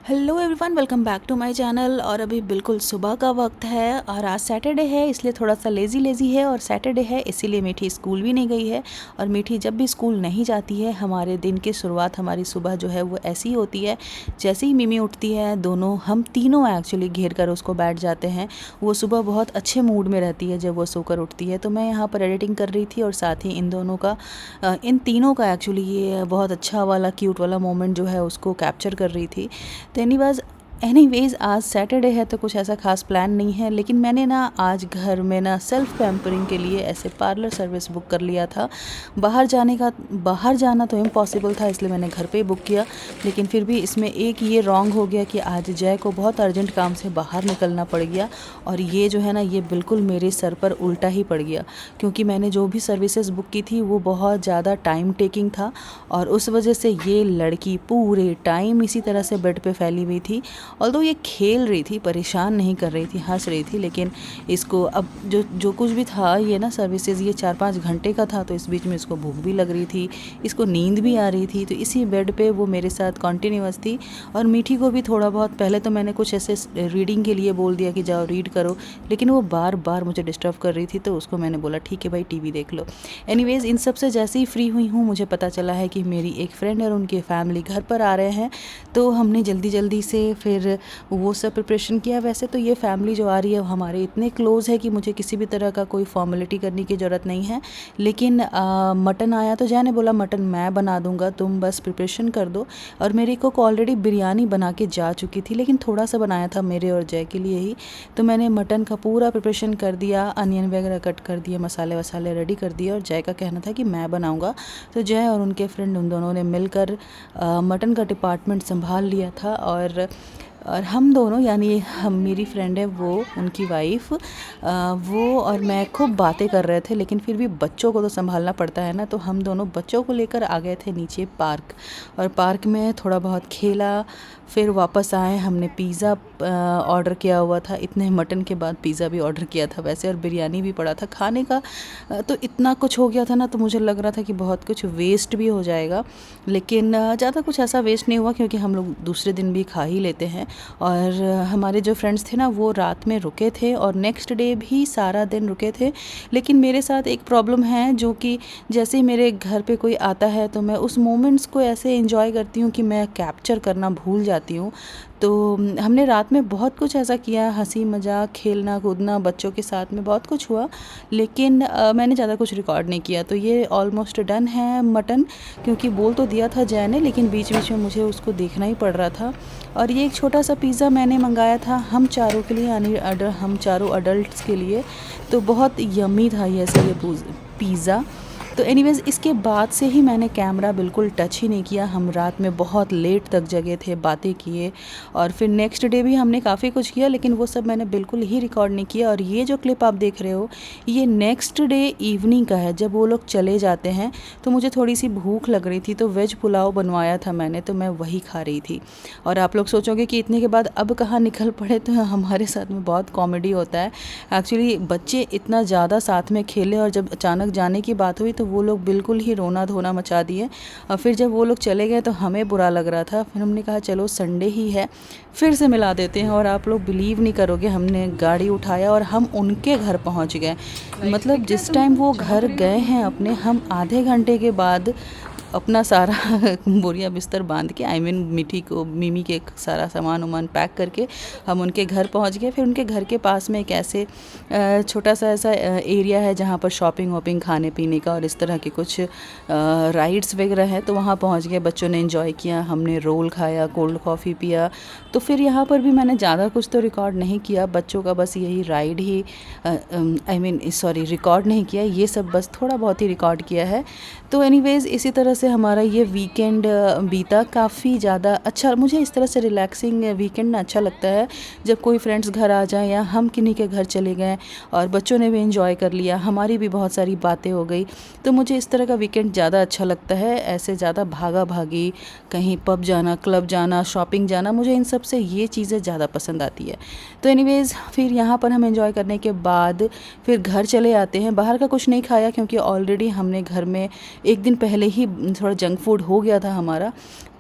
Hello everyone, welcome back to my channel. और अभी बिल्कुल सुबह का वक्त है और आज सैटरडे है, इसलिए थोड़ा सा लेज़ी है। और सैटरडे है इसीलिए मीठी स्कूल भी नहीं गई है। और मीठी जब भी स्कूल नहीं जाती है, हमारे दिन की शुरुआत, हमारी सुबह जो है वो ऐसी होती है। जैसे ही मिमी उठती है, दोनों हम तीनों एक्चुअली घेर कर उसको बैठ जाते हैं। वो सुबह बहुत अच्छे मूड में रहती है जब वो सोकर उठती है। तो मैं यहाँ पर एडिटिंग कर रही थी और साथ ही इन दोनों का इन तीनों का एक्चुअली ये बहुत अच्छा वाला क्यूट वाला मोमेंट जो है उसको कैप्चर कर रही थी। तो एनीवेज़ आज सैटरडे है तो कुछ ऐसा खास प्लान नहीं है, लेकिन मैंने ना आज घर में ना सेल्फ़ पैम्परिंग के लिए ऐसे पार्लर सर्विस बुक कर लिया था। बाहर जाना तो इम्पॉसिबल था, इसलिए मैंने घर पे ही बुक किया। लेकिन फिर भी इसमें एक ये रॉन्ग हो गया कि आज जय को बहुत अर्जेंट काम से बाहर निकलना पड़ गया। और ये जो है ना, ये बिल्कुल मेरे सर पर उल्टा ही पड़ गया, क्योंकि मैंने जो भी सर्विसेज बुक की थी वो बहुत ज़्यादा टाइम टेकिंग था। और उस वजह से ये लड़की पूरे टाइम इसी तरह से बेड पे फैली हुई थी। ऑल्दो ये खेल रही थी, परेशान नहीं कर रही थी, हंस रही थी। लेकिन इसको अब जो कुछ भी था, ये ना सर्विसेज ये 4-5 घंटे का था, तो इस बीच में इसको भूख भी लग रही थी, इसको नींद भी आ रही थी। तो इसी बेड पे वो मेरे साथ कॉन्टीन्यूअस थी। और मीठी को भी थोड़ा बहुत पहले तो मैंने कुछ ऐसे रीडिंग के लिए बोल दिया कि जाओ रीड करो, लेकिन वो बार बार मुझे डिस्टर्ब कर रही थी। तो उसको मैंने बोला ठीक है भाई, टीवी देख लो। एनीवेज़, इन सब से जैसे ही फ्री हुई हूँ, मुझे पता चला है कि मेरी एक फ्रेंड और उनके फैमिली घर पर आ रहे हैं। तो हमने जल्दी से फिर वो सब प्रिपरेशन किया। वैसे तो ये फैमिली जो आ रही है वो हमारे इतने क्लोज़ है कि मुझे किसी भी तरह का कोई फॉर्मेलिटी करने की ज़रूरत नहीं है। लेकिन मटन आया तो जय ने बोला मटन मैं बना दूंगा, तुम बस प्रिपरेशन कर दो। और मेरी कुक ऑलरेडी बिरयानी बना के जा चुकी थी, लेकिन थोड़ा सा बनाया था मेरे और जय के लिए ही। तो मैंने मटन का पूरा प्रिपरेशन कर दिया, अनियन वगैरह कट कर दिए, मसाले वसाले रेडी कर दिए। और जय का कहना था कि मैं बनाऊँगा। तो जय और उनके फ्रेंड उन दोनों ने मिलकर मटन का डिपार्टमेंट संभाल लिया था। और हम दोनों, यानी हम, मेरी फ्रेंड है वो, उनकी वाइफ, वो और मैं खूब बातें कर रहे थे। लेकिन फिर भी बच्चों को तो संभालना पड़ता है ना, तो हम दोनों बच्चों को लेकर आ गए थे नीचे पार्क। और पार्क में थोड़ा बहुत खेला, फिर वापस आए। हमने पिज़्ज़ा ऑर्डर किया हुआ था, इतने मटन के बाद पिज़्ज़ा भी ऑर्डर किया था वैसे, और बिरयानी भी पड़ा था खाने का। तो इतना कुछ हो गया था ना, तो मुझे लग रहा था कि बहुत कुछ वेस्ट भी हो जाएगा। लेकिन ज़्यादा कुछ ऐसा वेस्ट नहीं हुआ, क्योंकि हम लोग दूसरे दिन भी खा ही लेते हैं। और हमारे जो फ्रेंड्स थे ना, वो रात में रुके थे और नेक्स्ट डे भी सारा दिन रुके थे। लेकिन मेरे साथ एक प्रॉब्लम है, जो कि जैसे ही मेरे घर पे कोई आता है तो मैं उस मोमेंट्स को ऐसे एंजॉय करती हूँ कि मैं कैप्चर करना भूल जाती हूँ। तो हमने रात में बहुत कुछ ऐसा किया, हंसी मजाक, खेलना कूदना, बच्चों के साथ में बहुत कुछ हुआ। लेकिन मैंने ज़्यादा कुछ रिकॉर्ड नहीं किया। तो ये ऑलमोस्ट डन है मटन, क्योंकि बोल तो दिया था जय ने, लेकिन बीच बीच में मुझे उसको देखना ही पड़ रहा था। और ये एक छोटा सा पिज़्ज़ा मैंने मंगाया था हम चारों के लिए, यानी हम चारों अडल्ट्स के लिए। तो बहुत यम्मी था ये ऐसा ये पिज़्ज़ा। तो एनीवेज़, इसके बाद से ही मैंने कैमरा बिल्कुल टच ही नहीं किया। हम रात में बहुत लेट तक जगे थे, बातें किए। और फिर नेक्स्ट डे भी हमने काफ़ी कुछ किया, लेकिन वो सब मैंने बिल्कुल ही रिकॉर्ड नहीं किया। और ये जो क्लिप आप देख रहे हो, ये नेक्स्ट डे इवनिंग का है, जब वो लोग चले जाते हैं। तो मुझे थोड़ी सी भूख लग रही थी, तो वेज पुलाव बनवाया था मैंने, तो मैं वही खा रही थी। और आप लोग सोचोगे कि इतने के बाद अब कहाँ निकल पड़े, तो हमारे साथ में बहुत कॉमेडी होता है। एक्चुअली बच्चे इतना ज़्यादा साथ में खेले, और जब अचानक जाने की बात हुई तो वो लोग बिल्कुल ही रोना धोना मचा दिए। और फिर जब वो लोग चले गए तो हमें बुरा लग रहा था। फिर हमने कहा चलो संडे ही है, फिर से मिला देते हैं। और आप लोग बिलीव नहीं करोगे, हमने गाड़ी उठाया और हम उनके घर पहुंच गए। मतलब जिस टाइम वो घर गए हैं अपने, हम आधे घंटे के बाद अपना सारा बोरिया बिस्तर बांध के, आई मीन मिठी को, मिमी के सारा सामान वामान पैक करके हम उनके घर पहुंच गए। फिर उनके घर के पास में एक ऐसे छोटा सा ऐसा एरिया है जहाँ पर शॉपिंग वॉपिंग, खाने पीने का और इस तरह के कुछ राइड्स वगैरह हैं। तो वहाँ पहुँच गए, बच्चों ने एंजॉय किया, हमने रोल खाया, कोल्ड कॉफ़ी पिया। तो फिर यहाँ पर भी मैंने ज़्यादा कुछ तो रिकॉर्ड नहीं किया, बच्चों का बस यही ride he, I mean sorry, record नहीं किया, ये सब बस थोड़ा बहुत ही रिकॉर्ड किया है। तो एनीवेज़, इसी तरह से हमारा ये वीकेंड बीता, काफ़ी ज़्यादा अच्छा। मुझे इस तरह से रिलैक्सिंग वीकेंड ना अच्छा लगता है, जब कोई फ्रेंड्स घर आ जाए या हम किन्हीं के घर चले गए और बच्चों ने भी एंजॉय कर लिया, हमारी भी बहुत सारी बातें हो गई। तो मुझे इस तरह का वीकेंड ज़्यादा अच्छा लगता है। ऐसे ज़्यादा भागा भागी, कहीं पब जाना, क्लब जाना, शॉपिंग जाना, मुझे इन सब से ये चीज़ें ज़्यादा पसंद आती है। तो एनीवेज़, फिर यहाँ पर हम एंजॉय करने के बाद फिर घर चले आते हैं। बाहर का कुछ नहीं खाया, क्योंकि ऑलरेडी हमने घर में एक दिन पहले ही थोड़ा जंक फूड हो गया था हमारा,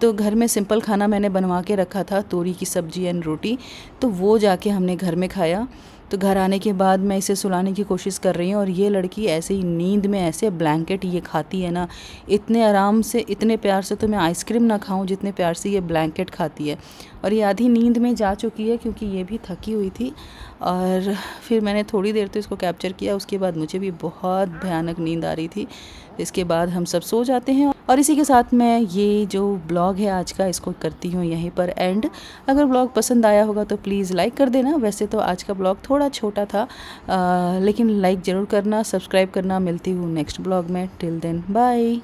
तो घर में सिंपल खाना मैंने बनवा के रखा था, तोरी की सब्ज़ी एंड रोटी, तो वो जाके हमने घर में खाया। तो घर आने के बाद मैं इसे सुलाने की कोशिश कर रही हूँ और ये लड़की ऐसे ही नींद में ऐसे ब्लैंकेट ये खाती है ना, इतने आराम से, इतने प्यार से, तो मैं आइसक्रीम ना खाऊं जितने प्यार से ये ब्लैंकेट खाती है। और ये आधी नींद में जा चुकी है क्योंकि ये भी थकी हुई थी। और फिर मैंने थोड़ी देर तो इसको कैप्चर किया, उसके बाद मुझे भी बहुत भयानक नींद आ रही थी। इसके बाद हम सब सो जाते हैं और इसी के साथ मैं ये जो ब्लॉग है आज का इसको करती हूँ यहीं पर एंड। अगर ब्लॉग पसंद आया होगा तो प्लीज़ लाइक कर देना। वैसे तो आज का ब्लॉग थोड़ा छोटा था, लेकिन लाइक ज़रूर करना, सब्सक्राइब करना। मिलती हूँ नेक्स्ट ब्लॉग में। Till then bye.